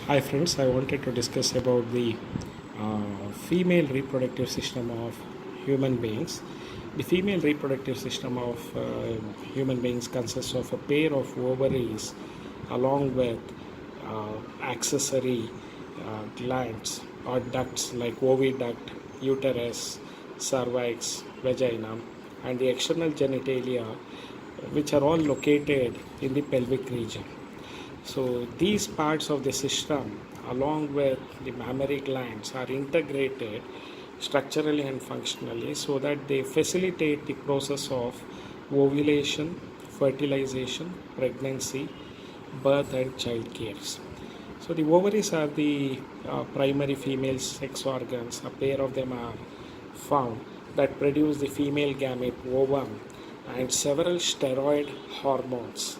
Hi friends, I wanted to discuss about the female reproductive system of human beings. The female reproductive system of human beings consists of a pair of ovaries along with accessory glands or ducts like oviduct, uterus, cervix, vagina, and the external genitalia, which are all located in the pelvic region. So these parts of the system, along with the mammary glands, are integrated structurally and functionally so that they facilitate the process of ovulation, fertilization, pregnancy, birth, and child cares. So the ovaries are the primary female sex organs. A pair of them are found that produce the female gamete ovum and several steroid hormones.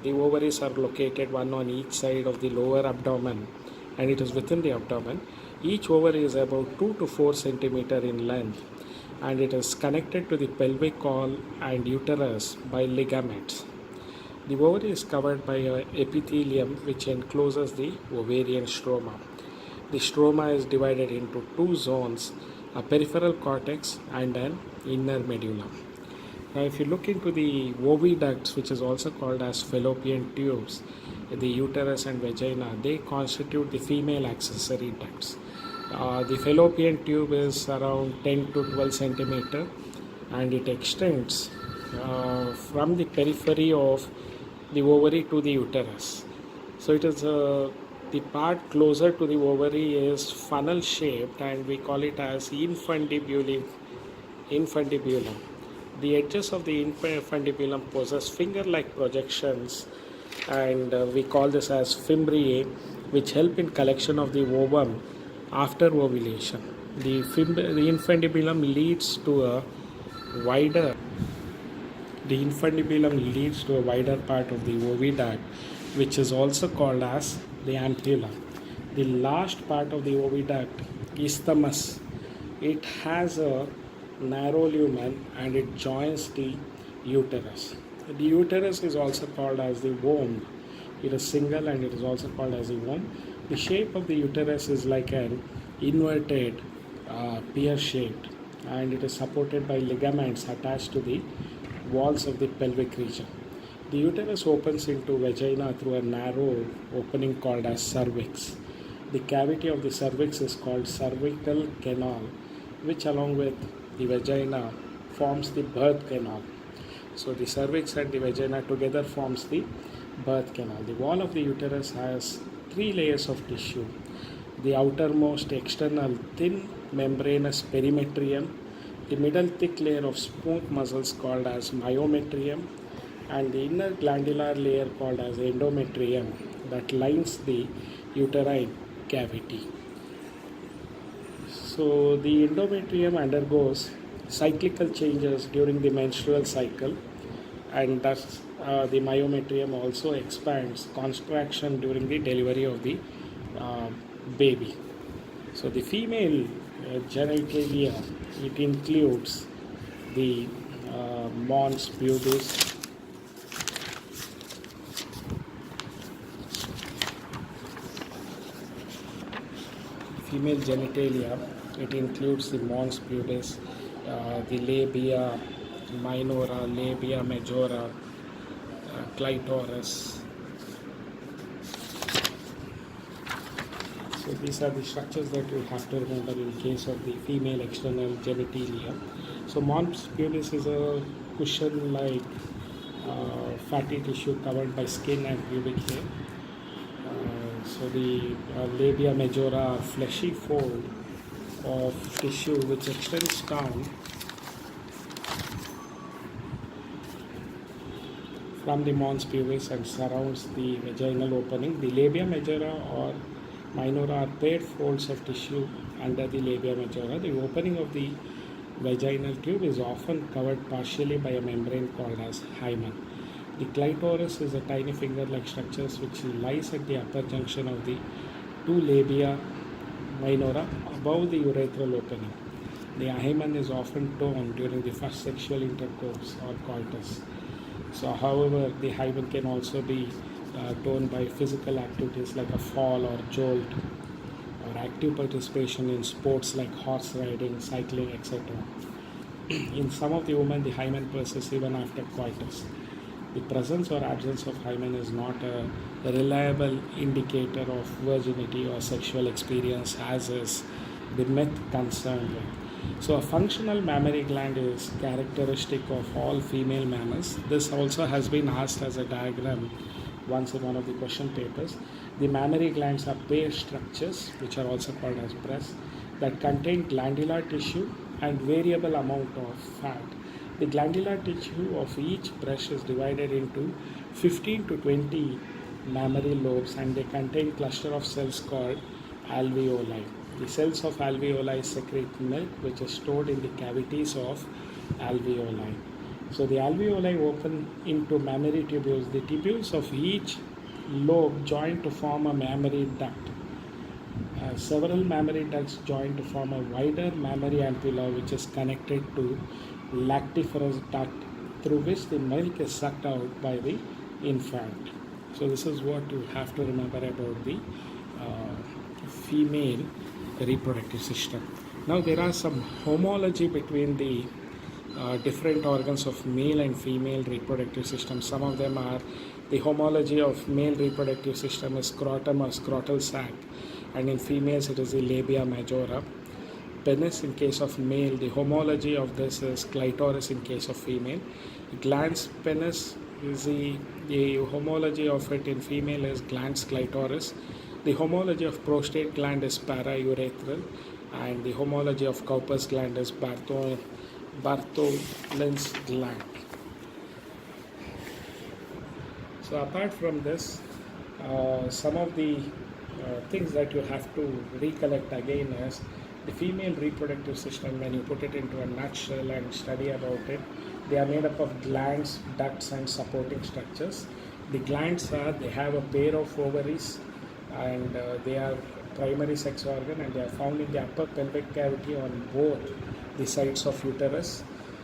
The ovaries are located one on each side of the lower abdomen, and it is within the abdomen. Each ovary is about 2 to 4 centimeter in length, and it is connected to the pelvic wall and uterus by ligaments. The ovary is covered by an epithelium which encloses the ovarian stroma. The stroma is divided into two zones, a peripheral cortex and an inner medulla. Now, if you look into the oviducts, which is also called as fallopian tubes, the uterus and vagina, they constitute the female accessory ducts. The fallopian tube is around 10 to 12 centimeter, and it extends from the periphery of the ovary to the uterus. So it is the part closer to the ovary is funnel shaped, and we call it as infundibulum. The edges of the infundibulum possess finger-like projections, and we call this as fimbriae, which help in collection of the ovum after ovulation. The infundibulum leads to a wider the infundibulum leads to a wider part of the oviduct, which is also called as the ampulla. The last part of the oviduct, isthmus, it has a narrow lumen and it joins the uterus. The uterus is also called as the womb. It is single and it is also called as the womb. The shape of the uterus is like an inverted pear shaped, and it is supported by ligaments attached to the walls of the pelvic region. The uterus opens into vagina through a narrow opening called as cervix. The cavity of the cervix is called cervical canal, which along with the vagina forms the birth canal. So the cervix and the vagina together forms the birth canal. The wall of the uterus has 3 layers of tissue. The outermost external thin membranous perimetrium, the middle thick layer of smooth muscles called as myometrium, and the inner glandular layer called as endometrium that lines the uterine cavity. So the endometrium undergoes cyclical changes during the menstrual cycle, and thus the myometrium also expands contraction during the delivery of the baby. So the female genitalia, it includes the mons pubis, female genitalia, it includes the mons pubis, the labia minora, labia majora, clitoris. So these are the structures that you have to remember in case of the female external genitalia. So mons pubis is a cushion-like fatty tissue covered by skin and pubic hair. So the labia majora are fleshy fold of tissue which extends down from the mons pubis and surrounds the vaginal opening. The labia majora or minora are paired folds of tissue under the labia majora. The opening of the vaginal tube is often covered partially by a membrane called as hymen. The clitoris is a tiny finger-like structure which lies at the upper junction of the two labia minora above the urethral opening. The hymen is often torn during the first sexual intercourse or coitus. So, however, the hymen can also be torn by physical activities like a fall or jolt, or active participation in sports like horse riding, cycling, etc. In some of the women, the hymen persists even after coitus. The presence or absence of hymen is not a reliable indicator of virginity or sexual experience, as is the myth concerned with. So, a functional mammary gland is characteristic of all female mammals. This also has been asked as a diagram once in one of the question papers. The mammary glands are paired structures, which are also called as breasts, that contain glandular tissue and variable amount of fat. The glandular tissue of each breast is divided into 15 to 20 mammary lobes, and they contain cluster of cells called alveoli. The cells of alveoli secrete milk, which is stored in the cavities of alveoli. So the alveoli open into mammary tubules. The tubules of each lobe join to form a mammary duct. Several mammary ducts join to form a wider mammary ampulla, which is connected to lactiferous duct, through which the milk is sucked out by the infant. So this is what you have to remember about the female reproductive system. Now there are some homology between the different organs of male and female reproductive system. Some of them are the homology of male reproductive system is scrotum or scrotal sac, and in females it is the labia majora. Penis in case of male, the homology of this is clitoris in case of female. Glans penis is the homology of it in female is glans clitoris. The homology of prostate gland is paraurethral, and the homology of Cowper's gland is Bartholin's gland. So apart from this, some of the things that you have to recollect again is the female reproductive system. When you put it into a nutshell and study about it, they are made up of glands, ducts, and supporting structures. The glands they have a pair of ovaries, and they are primary sex organ, and they are found in the upper pelvic cavity on both the sides of uterus.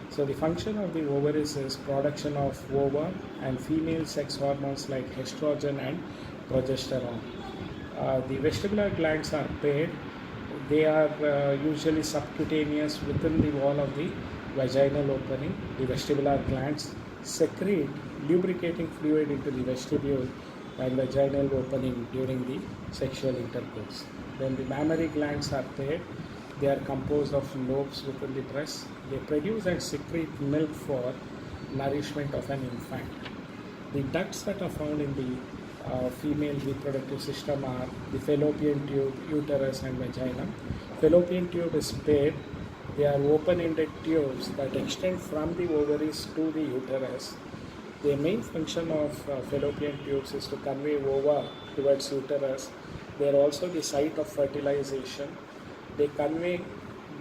So the function of the ovaries is production of ova and female sex hormones like estrogen and progesterone. The vestibular glands are paired. They are usually subcutaneous within the wall of the vaginal opening. The vestibular glands secrete lubricating fluid into the vestibule and vaginal opening during the sexual intercourse. Then the mammary glands are paired. They are composed of lobes within the breast. They produce and secrete milk for nourishment of an infant. The ducts that are found in the female reproductive system are the fallopian tube, uterus, and vagina. Fallopian tube is paired. They are open-ended tubes that extend from the ovaries to the uterus. The main function of fallopian tubes is to convey ova towards uterus. They are also the site of fertilization. They convey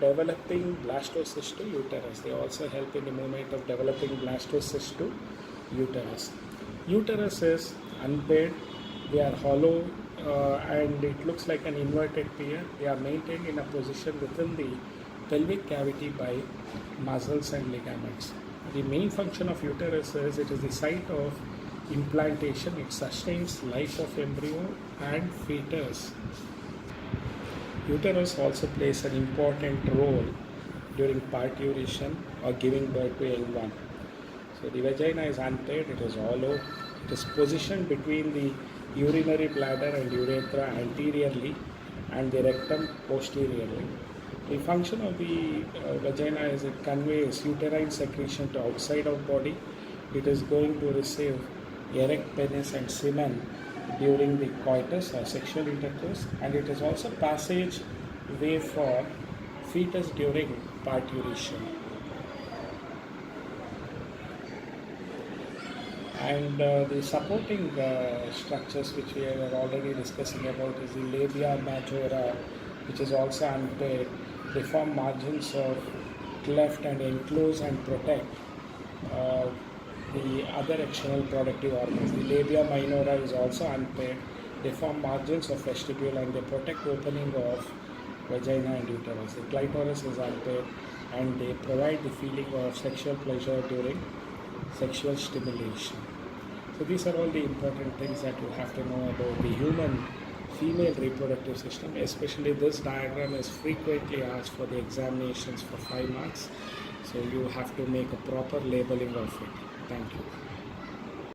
developing blastocyst to uterus. They also help in the movement of developing blastocyst to uterus. Uterus is unpaired. They are hollow and it looks like an inverted pear. They are maintained in a position within the pelvic cavity by muscles and ligaments. The main function of uterus is it is the site of implantation. It sustains life of embryo and fetus. Uterus also plays an important role during parturition or giving birth to a young one. So the vagina is unpaired, it is hollow, it is positioned between the urinary bladder and urethra anteriorly and the rectum posteriorly. The function of the vagina is it conveys uterine secretion to outside of body. It is going to receive erect penis and semen during the coitus or sexual intercourse, and it is also passage way for fetus during parturition. And the supporting structures which we are already discussing about is the labia majora, which is also unpaired. They form margins of cleft and enclose and protect the other external productive organs. The labia minora is also unpaired. They form margins of vestibule and they protect opening of vagina and uterus. The clitoris is unpaired and they provide the feeling of sexual pleasure during sexual stimulation. So these are all the important things that you have to know about the human female reproductive system. Especially this diagram is frequently asked for the examinations for 5 marks. So you have to make a proper labeling of it. Thank you.